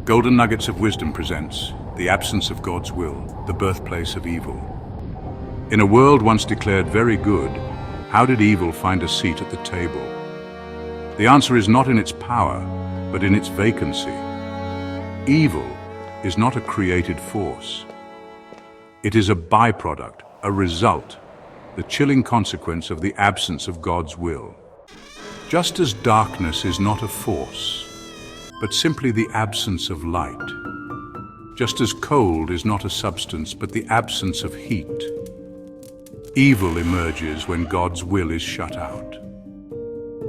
Golden Nuggets of Wisdom presents The Absence of God's Will, the Birthplace of Evil. In a world once declared very good, how did evil find a seat at the table? The answer is not in its power, but in its vacancy. Evil is not a created force. It is a byproduct, a result, the chilling consequence of the absence of God's will. Just as darkness is not a force, but simply the absence of light. Just as cold is not a substance, but the absence of heat. Evil emerges when God's will is shut out.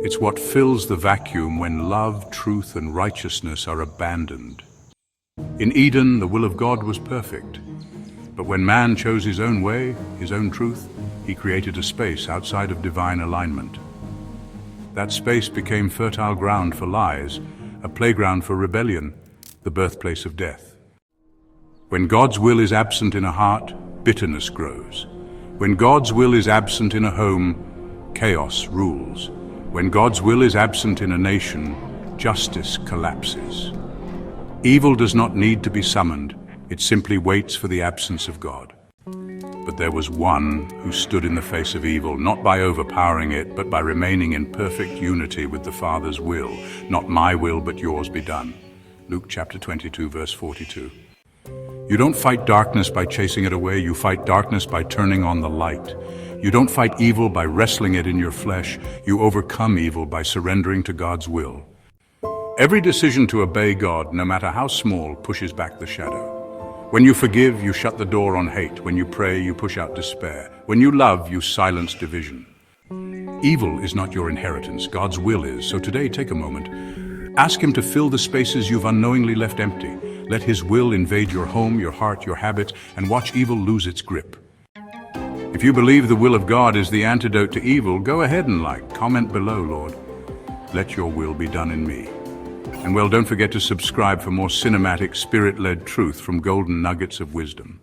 It's what fills the vacuum when love, truth, and righteousness are abandoned. In Eden, the will of God was perfect. But when man chose his own way, his own truth, he created a space outside of divine alignment. That space became fertile ground for lies, a playground for rebellion, the birthplace of death. When God's will is absent in a heart, bitterness grows. When God's will is absent in a home, chaos rules. When God's will is absent in a nation, justice collapses. Evil does not need to be summoned, it simply waits for the absence of God. But there was one who stood in the face of evil, not by overpowering it, but by remaining in perfect unity with the Father's will. Not my will, but yours be done. Luke chapter 22, verse 42. You don't fight darkness by chasing it away, you fight darkness by turning on the light. You don't fight evil by wrestling it in your flesh, you overcome evil by surrendering to God's will. Every decision to obey God, no matter how small, pushes back the shadow. When you forgive, you shut the door on hate. When you pray, you push out despair. When you love, you silence division. Evil is not your inheritance, God's will is. So today, take a moment. Ask Him to fill the spaces you've unknowingly left empty. Let His will invade your home, your heart, your habits, and watch evil lose its grip. If you believe the will of God is the antidote to evil, go ahead and comment below, Lord. Let your will be done in me. And don't forget to subscribe for more cinematic, spirit-led truth from Golden Nuggets of Wisdom.